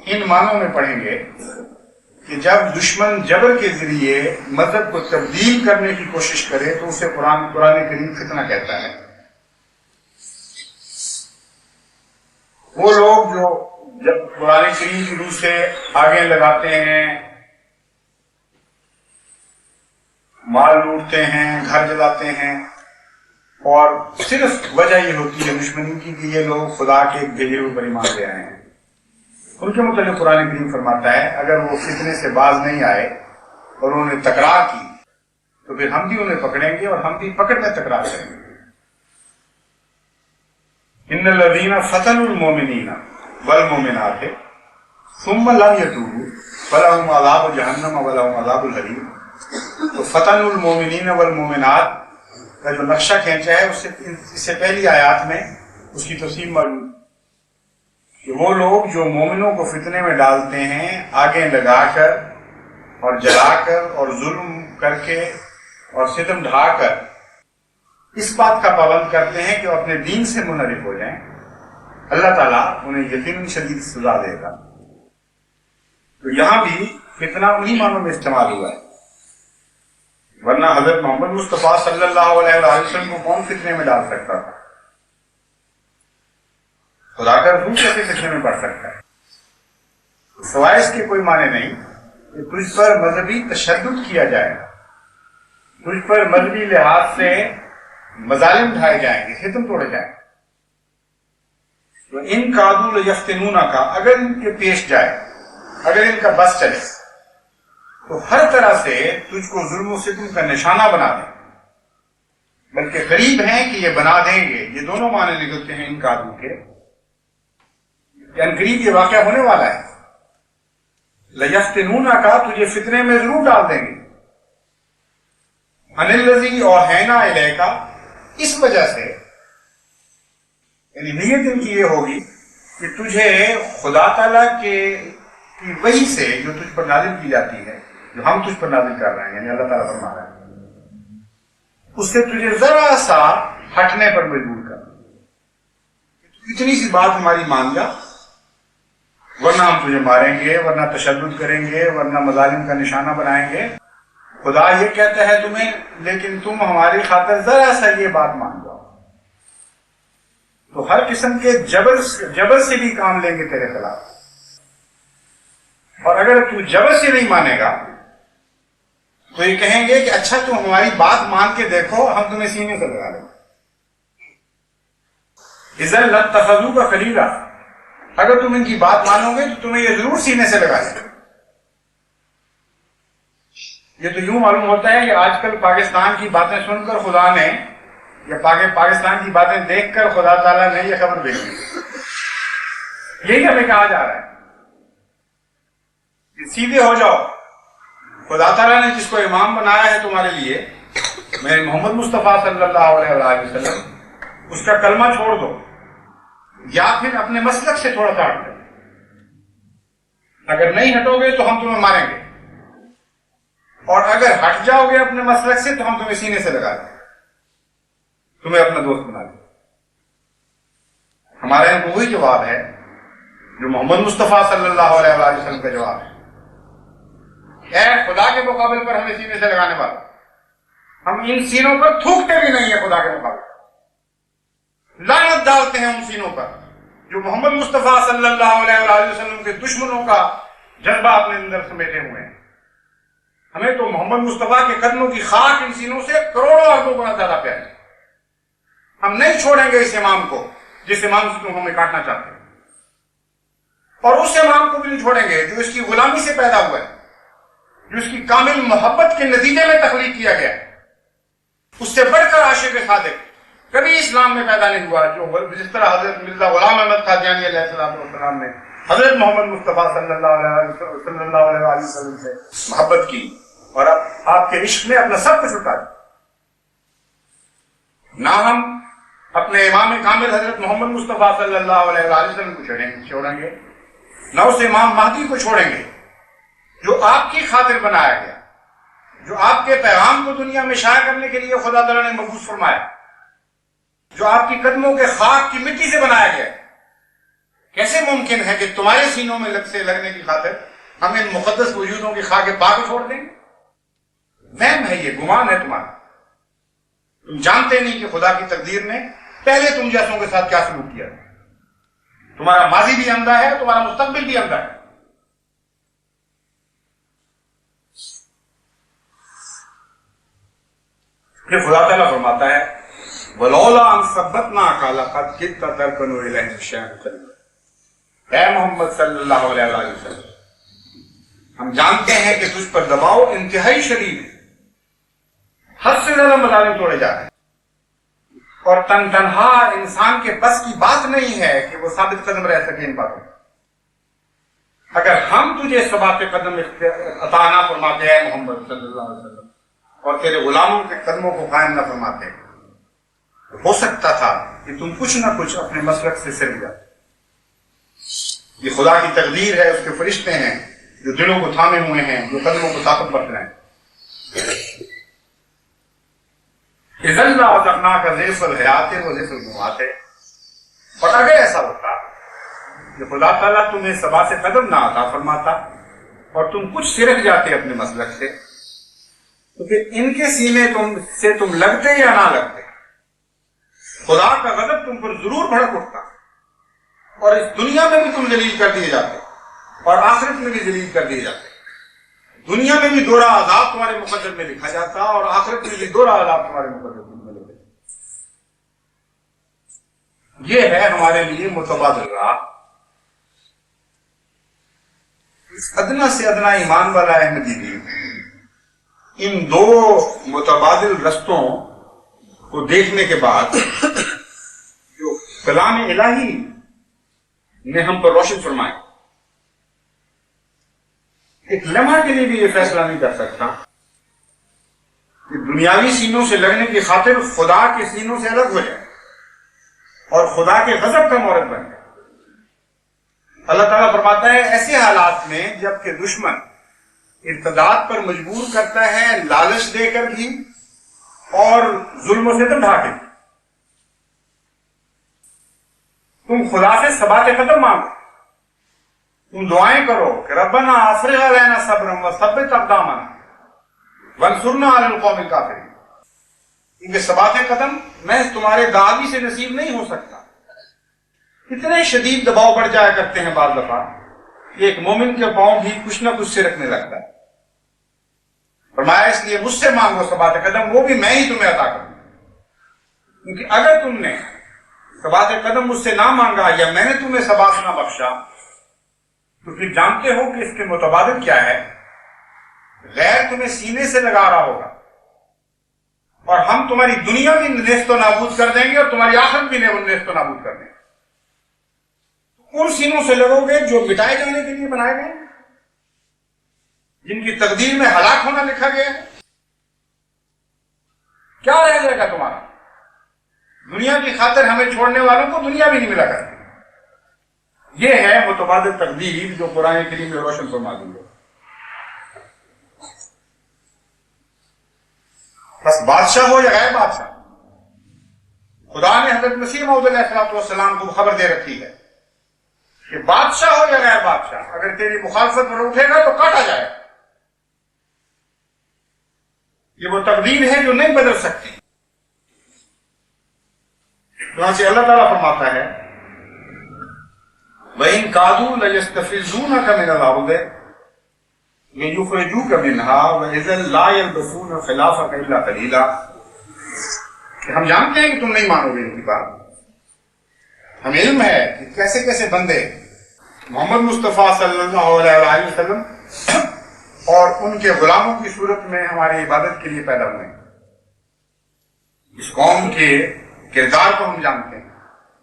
ان معنوں میں پڑھیں گے کہ جب دشمن جبر کے ذریعے مذہب کو تبدیل کرنے کی کوشش کرے تو اسے قرآن کریم فتنہ کہتا ہے۔ وہ لوگ جو جب قرآن کریم کی روح سے آگے لگاتے ہیں، مال لوٹتے ہیں، گھر جلاتے ہیں، اور صرف وجہ یہ ہوتی ہے دشمنی کی کہ یہ لوگ خدا کے ایک بھیجے ہوئے پر ایمان لے آئے ہیں، ان کے متعلق قرآن کریم فرماتا ہے اگر وہ فتنے سے باز نہیں آئے اور انہوں نے تکرار کی تو پھر ہم بھی انہیں پکڑیں گے اور ہم بھی پکڑ میں تکرار کریں گے۔ ان الذین فتنوا المؤمنین والمؤمنات ثم لم یتوبوا فلہم عذاب جہنم ولہم عذاب الحریق۔ تو فتنوا المؤمنین والمؤمنات کا جو نقشہ کھینچا ہے اس سے پہلی آیات میں اس کی تفصیل موجود کہ وہ لوگ جو مومنوں کو فتنے میں ڈالتے ہیں آگے لگا کر اور جلا کر اور ظلم کر کے اور ستم ڈھا کر اس بات کا پابند کرتے ہیں کہ وہ اپنے دین سے منحرف ہو جائیں، اللہ تعالیٰ انہیں یقیناً شدید سزا دے گا۔ تو یہاں بھی فتنہ انہی معنوں میں استعمال ہوا ہے، ورنہ حضرت محمد مصطفیٰ صلی اللہ علیہ وآلہ وسلم کو کون فتنے میں ڈال سکتا تھا؟ خدا کا رسول کیسے فتنے میں پڑ سکتا ہے؟ سوائے اس کے کوئی معنی نہیں کہ تجھ پر مذہبی تشدد کیا جائے گا، تجھ پر مذہبی لحاظ سے مظالم ڈھائے جائیں گے، ستم توڑے جائیں گے۔ تو ان کادوا لیفتنونک، اگر ان کے پیش جائے، اگر ان کا بس چلے تو ہر طرح سے تجھ کو ظلم و ستم کا نشانہ بنا دیں۔ بلکہ قریب ہیں کہ یہ بنا دیں گے. یہ دونوں معنی نکلتے ہیں ان کادو کے کہ ان قریب یہ واقعہ ہونے والا ہے. لَيَفْتِنُونَ کا تجھے فتنے میں ضرور ڈال دیں گے. عَنِ الَّذِي اور ہینا الیکا اس وجہ سے یعنی نیت ان کی یہ ہوگی کہ تجھے خدا تعالیٰ کی وحی سے جو تجھ پر نازل کی جاتی ہے جو ہم تجھ پر نازل کر رہے ہیں یعنی اللہ تعالیٰ فرما رہا ہے اس سے تجھے ذرا سا ہٹنے پر مجبور کر. اتنی سی بات ہماری مان جا ورنہ ہم تجھے ماریں گے ورنہ تشدد کریں گے ورنہ مظالم کا نشانہ بنائیں گے. خدا یہ کہتا ہے تمہیں لیکن تم ہماری خاطر ذرا سا یہ بات مان جاؤ. تو ہر قسم کے جبر سے بھی کام لیں گے تیرے خلاف. اور اگر تو جبر سے نہیں مانے گا تو یہ کہیں گے کہ اچھا تم ہماری بات مان کے دیکھو ہم تمہیں سینے سے لگا لیں گے. اذا لاتخذوک خلیلا اگر تم ان کی بات مانو گے تو تمہیں یہ ضرور سینے سے لگا لیں گے. یہ تو یوں معلوم ہوتا ہے کہ آج کل پاکستان کی باتیں سن کر خدا نے یا پاکستان کی باتیں دیکھ کر خدا تعالیٰ نے یہ خبر بھیجی. یہی ہمیں کہا جا رہا ہے کہ سیدھے ہو جاؤ. خدا تعالیٰ نے جس کو امام بنایا ہے تمہارے لیے میں محمد مصطفیٰ صلی اللہ علیہ وآلہ وسلم اس کا کلمہ چھوڑ دو یا پھر اپنے مسلک سے تھوڑا سا ہٹ جاؤ. اگر نہیں ہٹو گے تو ہم تمہیں ماریں گے اور اگر ہٹ جاؤ گے اپنے مسلک سے تو ہم تمہیں سینے سے لگا دیں تمہیں اپنا دوست بنا دیں. ہمارے یہاں کو وہی جواب ہے جو محمد مصطفیٰ صلی اللہ علیہ وآلہ وسلم کا جواب ہے. اے خدا کے مقابل پر ہمیں سینے سے لگانے والا ہم ان سینوں پر تھوکتے بھی نہیں ہیں. خدا کے مقابل لعنت ڈالتے ہیں ان سینوں پر جو محمد مصطفیٰ صلی اللہ علیہ وآلہ وسلم کے دشمنوں کا جذبہ اپنے اندر سمیٹے ہوئے ہیں. ہمیں تو محمد مصطفیٰ کے قدموں کی خاک ان سینوں سے کروڑوں اربوں گنا زیادہ پیاری ہے. ہم نہیں چھوڑیں گے اس امام کو جس امام سے تم ہمیں کاٹنا چاہتے ہیں اور اس امام کو بھی نہیں چھوڑیں گے جو اس کی غلامی سے پیدا ہوا ہے جو اس کی کامل محبت کے نتیجے میں تخلیق کیا گیا ہے. اس سے بڑھ کر عاشق صادق کبھی اسلام میں پیدا نہیں ہوا جو جس طرح حضرت مرزا غلام احمد قادیانی علیہ السلام نے حضرت محمد مصطفیٰ صلی اللہ علیہ وسلم سے محبت کی اور اب آپ کے عشق میں اپنا سب کچھ اٹھا دیا. نہ ہم اپنے امام کامل حضرت محمد مصطفیٰ صلی اللہ علیہ وسلم کو چھوڑیں گے نہ اس امام مہدی کو چھوڑیں گے جو آپ کی خاطر بنایا گیا جو آپ کے پیغام کو دنیا میں شائع کرنے کے لیے خدا تعالیٰ نے مبعوث فرمایا جو آپ کی قدموں کے خاک کی مٹی سے بنایا گیا. کیسے ممکن ہے کہ تمہارے سینوں میں لگنے کی خاطر ہم ان مقدس وجودوں کی خاک پاک چھوڑ دیں گے؟ وہم ہے یہ گمان ہے تمہارا. تم جانتے نہیں کہ خدا کی تقدیر نے پہلے تم جیسوں کے ساتھ کیا سلوک کیا. تمہارا ماضی بھی اندھا ہے تمہارا مستقبل بھی اندھا ہے. پھر خدا تعالیٰ فرماتا ہے وَلَوْلَا أَن ثَبَّتْنَاكَ لَقَدْ كِدتَّ تَرْكَنُ إِلَيْهِمْ شَيْئًا قَلِيلًا. اے محمد صلی اللہ علیہ وسلم ہم جانتے ہیں کہ تجھ پر دباؤ انتہائی شدید ہے. حد سے زیادہ مظالم توڑے جا رہے ہیں اور تنہا انسان کے بس کی بات نہیں ہے کہ وہ ثابت قدم رہ سکے ان باتوں. اگر ہم تجھے ثبات قدم عطا نہ فرماتے ہیں محمد صلی اللہ علیہ وسلم اور تیرے غلاموں کے قدموں کو قائم نہ فرماتے تو ہو سکتا تھا کہ تم کچھ نہ کچھ اپنے مسلک سے سر جاتے. یہ خدا کی تقدیر ہے. اس کے فرشتے ہیں جو دلوں کو تھامے ہوئے ہیں جو قدموں کو طاقت بخش رہے ہیں. اذا لأذقناک ضعف الحیات وضعف الممات. اور اگر ایسا ہوتا کہ خدا تعالیٰ تمہیں سبا سے قدم نہ عطا فرماتا اور تم کچھ سرک جاتے اپنے مسلک سے تو پھر ان کے سینے سے تم لگتے یا نہ لگتے خدا کا غضب تم پر ضرور بھڑک اٹھتا اور اس دنیا میں بھی تم ذلیل کر دیے جاتے اور آخرت میں بھی ذلیل کر دیے جاتے. دنیا میں بھی دوہرا عذاب تمہارے مقدر میں لکھا جاتا اور آخرت میں بھی دوہرا عذاب تمہارے مقدر میں لکھا جاتا. یہ ہے ہمارے لیے متبادل راہ. اس ادنا سے ادنا ایمان والا احمدی بھی ان دو متبادل رستوں کو دیکھنے کے بعد جو کلام الہی نے ہم پر روشن فرمائے، ایک لمحہ کے لیے بھی یہ فیصلہ نہیں کر سکتا کہ دنیاوی سینوں سے لڑنے کی خاطر خدا کے سینوں سے الگ ہو جائے اور خدا کے غضب کا مورد بن جائے۔ اللہ تعالیٰ فرماتا ہے ایسے حالات میں جب کہ دشمن ارتداد پر مجبور کرتا ہے، لالچ دے کر بھی اور ظلم و ستم ڈھا کے، تم خدا سے ثبات قدم مانگو، تم دعائیں کرو کہ ربنا افرغ علینا صبرا وثبت اقدامنا وانصرنا علی القوم الکافرین، کیونکہ ثبات قدم میں تمہارے دعوی سے نصیب نہیں ہو سکتا۔ اتنے شدید دباؤ بڑھ جایا کرتے ہیں بعض دفعہ کہ ایک مومن کے پاؤں بھی کچھ نہ کچھ سے رکھنے لگتا ہے۔ فرمایا اس لیے مجھ سے مانگو ثبات قدم، وہ بھی میں ہی تمہیں عطا کروں، کیونکہ اگر تم نے ثبات قدم مجھ سے نہ مانگا یا میں نے تمہیں ثبات نہ بخشا تو پھر جانتے ہو کہ اس کے متبادل کیا ہے، غیر تمہیں سینے سے لگا رہا ہوگا اور ہم تمہاری دنیا بھی نیست و نابود کر دیں گے اور تمہاری آخرت بھی نیست و نابود کر دیں گے۔ ان سینوں سے لگو گے جو مٹائے جانے کے لیے بنائے گئے، جن کی تقدیر میں ہلاک ہونا لکھا گیا ہے۔ کیا رہ جائے گا تمہارا؟ دنیا کی خاطر ہمیں چھوڑنے والوں کو دنیا بھی نہیں ملا کرتی۔ یہ ہے متبادل تقدیر جو قرآن کریم میں روشن فرما دی ہے۔ بس بادشاہ ہو یا غیر بادشاہ، خدا نے حضرت مسیح موعود علیہ السلام کو خبر دے رکھی ہے کہ بادشاہ ہو یا غیر بادشاہ، اگر تیری مخالفت پر اٹھے گا تو کاٹا جائے۔ یہ وہ تقدیر ہے جو نہیں بدل سکتی۔ چنانچہ اللہ تعالیٰ فرماتا ہے وَإِن كَادُوا لَيَسْتَفِزُّونَكَ مِنَ الْأَرْضِ لِيُخْرِجُوكَ مِنْهَا وَإِذًا لَا يَلْبَثُونَ خِلَافَكَ إِلَّا قَلِيلًا، کہ ہم جانتے ہیں کہ تم نہیں مانو گے ان کی بات، ہمیں علم ہے کہ کیسے کیسے بندے محمد مصطفیٰ صلی اللہ علیہ وسلم اور ان کے غلاموں کی صورت میں ہماری عبادت کے لیے پیدا ہوئے ہیں۔ اس قوم کے کردار کو ہم جانتے ہیں،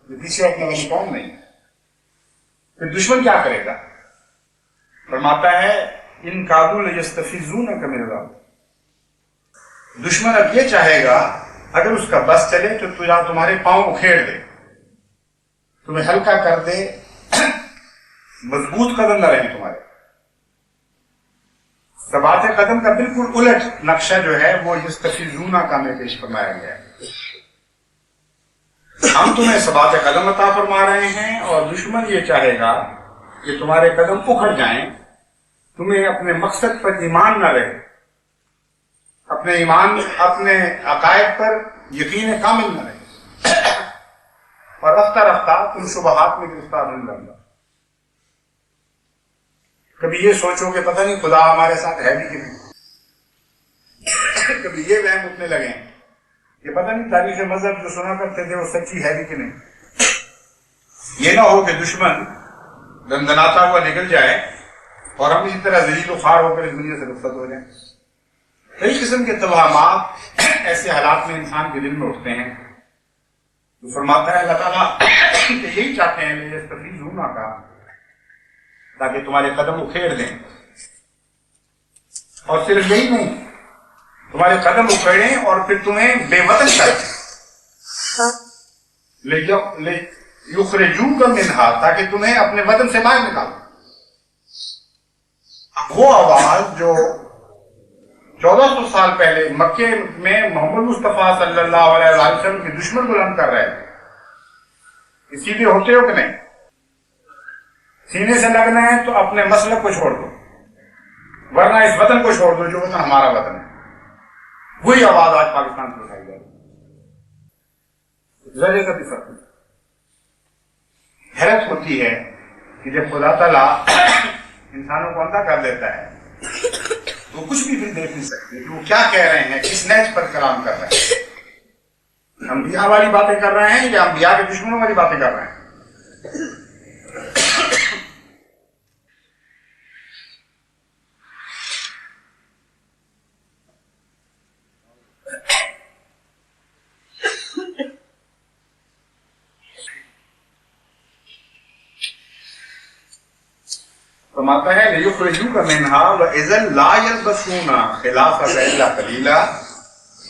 یہ پیچھے اپنے والی قوم نہیں ہے۔ پھر دشمن کیا کرے گا؟ فرماتا ہے ان کادوا لیستفزونک من الارض، دشمن اب یہ چاہے گا اگر اس کا بس چلے تو تمہارے پاؤں اکھیڑ دے، تمہیں ہلکا کر دے، مضبوط قدم نہ رہے تمہارے۔ ثبات قدم کا بالکل الٹ نقشہ جو ہے وہ یستفزون کا میں پیش فرمایا گیا ہے۔ ہم تمہیں ثبات قدم عطا فرما رہے ہیں اور دشمن یہ چاہے گا کہ تمہارے قدم اکھڑ جائیں، تمہیں اپنے مقصد پر ایمان نہ رہے، اپنے ایمان اپنے عقائد پر یقین کامل نہ رہے، اور رفتہ رفتہ تم شبہات میں گرفتار ہونے لگا۔ کبھی یہ سوچو کہ پتہ نہیں خدا ہمارے ساتھ ہے بھی کہ نہیں، کبھی یہ وہم اٹھنے لگے ہیں کہ پتہ نہیں تاریخ مذہب جو سنا کرتے تھے وہ سچی ہے بھی کہ نہیں۔ یہ نہ ہو کہ دشمن دندناتا ہوا نکل جائے اور ہم اسی طرح ذلیل و خوار ہو کر اس دنیا سے رخصت ہو جائیں۔ کئی قسم کے توہمات ایسے حالات میں انسان کے دل میں اٹھتے ہیں۔ تو فرماتا ہے اللہ تعالیٰ کہ یہی چاہتے ہیں کہ یستفزون کا، تاکہ تمہارے قدم اکھیڑ دیں، اور صرف یہی نہیں، تمہارے قدم اکھیڑیں اور پھر تمہیں بے وطن کر دیں، یخرجوک منہا، تاکہ تمہیں اپنے وطن سے باہر نکالیں۔ وہ آواز جو 1400 سال پہلے مکے میں محمد مصطفیٰ صلی اللہ علیہ وسلم کے دشمن بلند کر رہے تھے، سیدھے ہوتے ہو کہ نہیں؟ سینے سے لگنا ہے تو اپنے مسلک کو چھوڑ دو، ورنہ اس وطن کو چھوڑ دو جو وطن ہمارا وطن ہے۔ وہی آواز آج پاکستان سے اٹھائی جا رہی ہے۔ ذرے کا بھی فرق نہیں۔ حیرت ہوتی ہے کہ جب خدا تعالیٰ انسانوں کو اندھا کر دیتا ہے وہ کچھ بھی پھر دیکھ نہیں سکتے کہ وہ کیا کہہ رہے ہیں، کس نیچ پر کلام کر رہے ہیں، انبیاء والی باتیں کر رہے ہیں یا انبیاء کے دشمنوں والی باتیں کر رہے ہیں۔ فرماتا ہے لِيُخْرِجُوكَ مِنْهَا وَإِذًا لَا يَلْبَسُونَ خِلَافَكَ إِلَّا قَلِيلًا.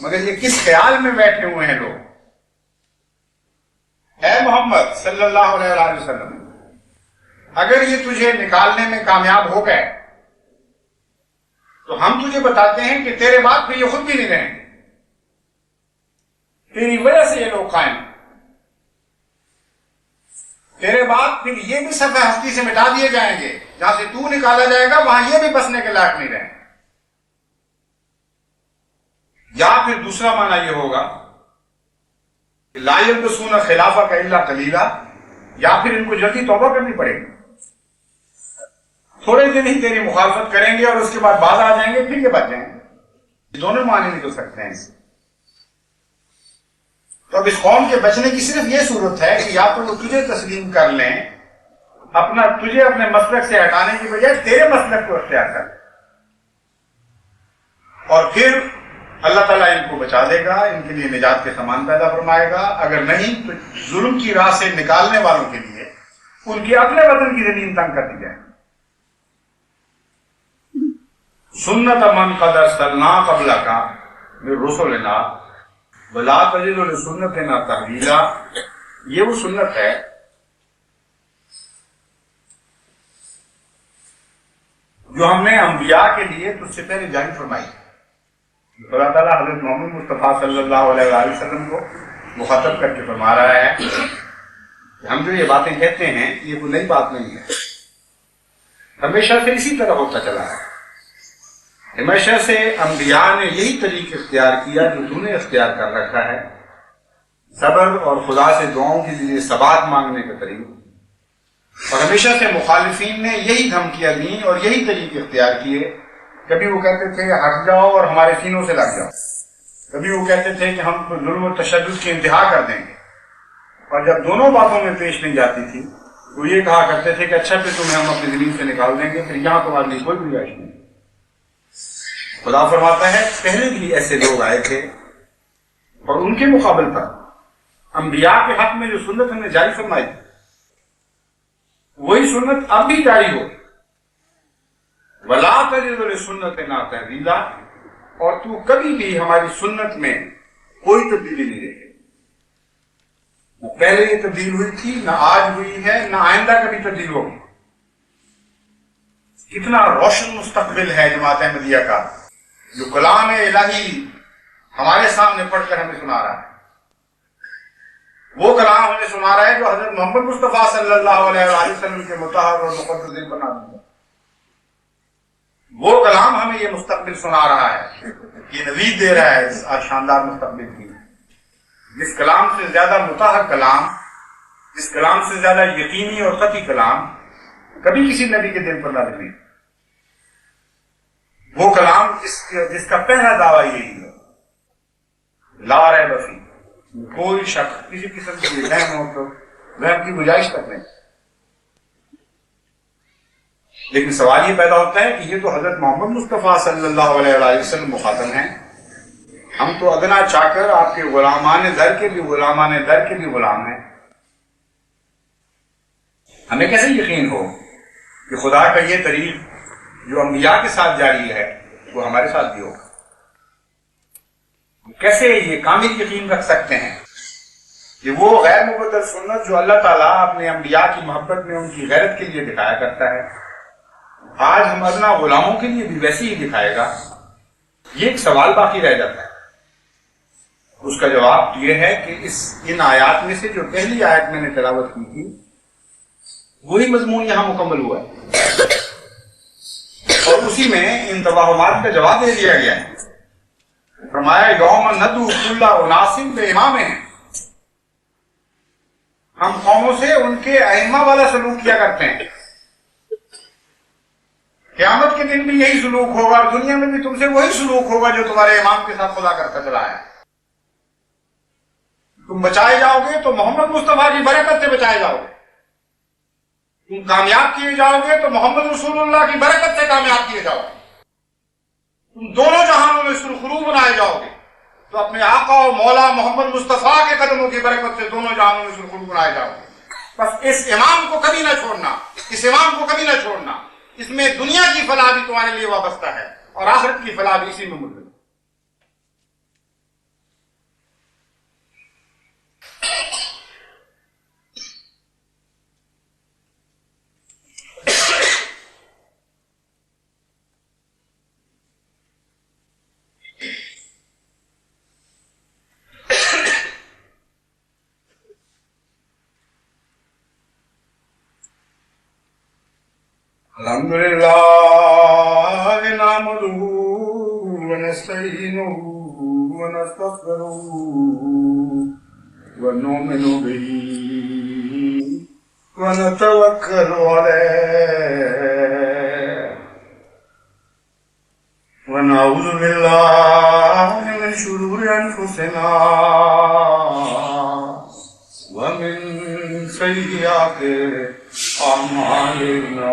مگر یہ کس خیال میں بیٹھے ہوئے ہیں لوگ. اے محمد صلی اللہ علیہ وآلہ وسلم، اگر یہ تجھے نکالنے میں کامیاب ہو گئے تو ہم تجھے بتاتے ہیں کہ تیرے بعد پھر یہ خود بھی نہیں رہیں گے، تیری وجہ سے یہ لوگ قائم ہیں. تیرے بعد پھر یہ بھی صفحہ ہستی سے مٹا دیے جائیں گے. جہاں سے تو نکالا جائے گا وہاں یہ بھی بسنے کے لائق نہیں رہیں گے. یا پھر دوسرا معنی یہ ہوگا لا یلبسون خلافک الا قلیلا، یا پھر ان کو جلدی توبہ کرنی پڑے گی. تھوڑے دن ہی تیری مخالفت کریں گے اور اس کے بعد باز آ جائیں گے، پھر یہ بچ جائیں گے. دونوں معنی نکل سکتے ہیں. تو اب اس قوم کے بچنے کی صرف یہ صورت ہے کہ یا تو وہ تجھے تسلیم کر لیں، تجھے اپنے مسلک سے ہٹانے کی بجائے تیرے مسلک کو اختیار کر لیں، اور پھر اللہ تعالیٰ ان کو بچا دے گا، ان کے لیے نجات کے سامان پیدا فرمائے گا. اگر نہیں تو ظلم کی راہ سے نکالنے والوں کے لیے ان کے اپنے وطن کی زمین تنگ کر دی جائے. سنت من قد ارسلنا قبلک من رسلنا ولا تجد لسنتنا تحویلا. یہ وہ سنت ہے جو ہم نے انبیاء کے لیے تجھ سے پہلے جاری فرمائی. اللہ تعالیٰ حضرت محمد مصطفیٰ صلی اللہ علیہ وآلہ وسلم کو مخاطب کر کے فرما رہا ہے کہ ہم جو یہ باتیں کہتے ہیں یہ کوئی نئی بات نہیں ہے، ہمیشہ سے اسی طرح ہوتا چلا ہے. ہمیشہ سے انبیاء نے یہی طریق اختیار کیا جو تو نے اختیار کر رکھا ہے، صبر اور خدا سے دعاؤں کے لیے ثبات مانگنے کا طریق. اور ہمیشہ سے مخالفین نے یہی دھمکیاں دیں اور یہی طریق اختیار کیے. کبھی وہ کہتے تھے کہ ہٹ جاؤ اور ہمارے سینوں سے لگ جاؤ، کبھی وہ کہتے تھے کہ ہم ظلم و تشدد کی انتہا کر دیں گے. اور جب دونوں باتوں میں پیش نہیں جاتی تھی وہ یہ کہا کرتے تھے کہ اچھا پھر تمہیں ہم اپنی زمین سے نکال دیں گے، پھر یہاں تمہارے لیے کوئی گنجائش نہیں. خدا فرماتا ہے پہلے بھی ایسے لوگ آئے تھے اور ان کے مقابل پر انبیاء کے حق میں جو سنت ہم نے جاری فرمائی وہی سنت اب بھی جاری ہو. ولا تجد لسنتنا تحویلا، اور تو کبھی بھی ہماری سنت میں کوئی تبدیلی نہیں دیکھے. نہ پہلے یہ تبدیل ہوئی تھی، نہ آج ہوئی ہے، نہ آئندہ کبھی تبدیل ہوگی. کتنا روشن مستقبل ہے جماعت احمدیہ کا، جو کلام الہی ہمارے سامنے پڑھ کر ہمیں سنا رہا ہے. وہ کلام ہمیں سنا رہا ہے جو حضرت محمد مصطفیٰ صلی اللہ علیہ وآلہ وسلم کے مطہر اور مقدس دل بنا دیا. وہ کلام ہمیں یہ مستقبل سنا رہا ہے، یہ نوید دے رہا ہے اس شاندار مستقبل کی. جس کلام سے زیادہ مطہر کلام، جس کلام سے زیادہ یقینی اور قطعی کلام کبھی کسی نبی کے دل پر نازل نہیں. وہ کلام جس کا پہلا دعویٰ یہی ہے لا ریب فیہ، کوئی شک کسی قسم کی وہم کی گنجائش تک نہیں. لیکن سوال یہ پیدا ہوتا ہے کہ یہ تو حضرت محمد مصطفیٰ صلی اللہ علیہ وآلہ وسلم مخاطب ہیں، ہم تو ادنا چاکر آپ کے غلامان در کے بھی غلامان در کے بھی غلام ہیں. ہمیں کیسے یقین ہو کہ خدا کا یہ طریق جو انبیاء کے ساتھ جاری ہے وہ ہمارے ساتھ بھی ہوگا؟ کیسے یہ کامل یقین رکھ سکتے ہیں کہ وہ غیر مبدل سنت جو اللہ تعالیٰ اپنے انبیاء کی محبت میں ان کی غیرت کے لیے دکھایا کرتا ہے آج ہم ادنا غلاموں کے لیے بھی ویسے ہی دکھائے گا؟ یہ ایک سوال باقی رہ جاتا ہے. اس کا جواب یہ ہے کہ ان آیات میں سے جو پہلی آیت میں نے تلاوت کی تھی وہی مضمون یہاں مکمل ہوا ہے اور اسی میں ان توہمات کا جواب دے دیا گیا ہے. فرمایا یوم ندعو کل اناس بامامہم، ہم قوموں سے ان کے ائمہ والا سلوک کیا کرتے ہیں. قیامت کے دن بھی یہی سلوک ہوگا اور دنیا میں بھی تم سے وہی سلوک ہوگا جو تمہارے امام کے ساتھ خدا کرتا چلا ہے. تم بچائے جاؤ گے تو محمد مصطفیٰ کی برکت سے بچائے جاؤ گے، تم کامیاب کیے جاؤ گے تو محمد رسول اللہ کی برکت سے کامیاب کیے جاؤ گے. تم دونوں جہانوں میں سرخرو بنائے جاؤ گے تو اپنے آقا و مولا محمد مصطفیٰ کے قدموں کی برکت سے دونوں جہانوں میں سرخرو بنائے جاؤ گے. بس اس امام کو کبھی نہ چھوڑنا، اس امام کو کبھی نہ چھوڑنا. اس میں دنیا کی فلاح بھی تمہارے لیے وابستہ ہے اور آخرت کی فلاح بھی اسی میں ملک. الحمد لله نحمده ونستعينه ونستغفره ونؤمن به ونتوكل عليه ونعوذ بالله من شرور أنفسنا ومن سيئات أعمالنا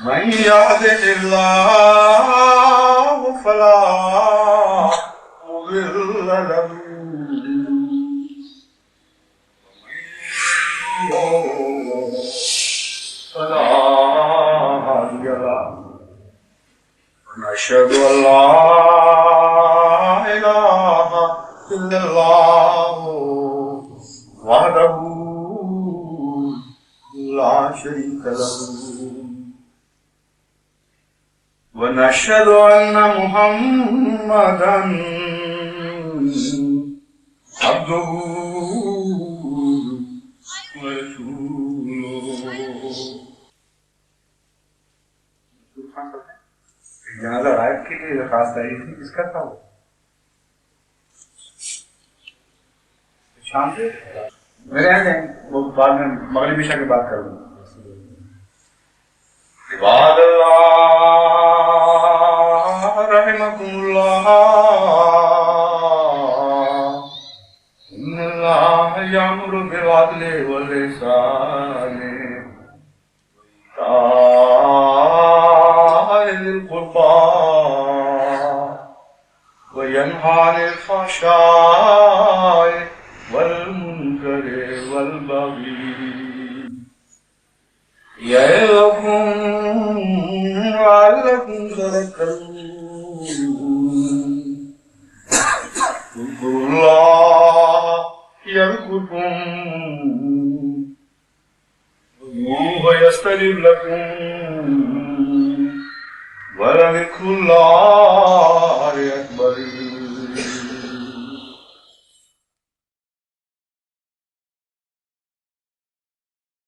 من يهده الله فلا مضل له فلا هادي له ونشهد أن لا إله إلا الله وحده لا شريك له ونشهد أن محمدا عبده ورسوله. جنازہ رائب کے لیے درخواست آئی تھی، کس کا تھا وہ؟ شام سے میرے یہاں نہیں، وہ بعد میں مغرب عشاء کی بات کروں گا. عباد اللہ رحمکم اللہ ان اللہ یامر بالعدل والإحسان وإیتاء ذی القربى وینہی عن الفحشاء والمنکر والبغی یعظکم لعلکم تذکرون. اذکروا اللہ یذکرکم وادعوہ یستجب لکم ولذکر اللہ اکبر.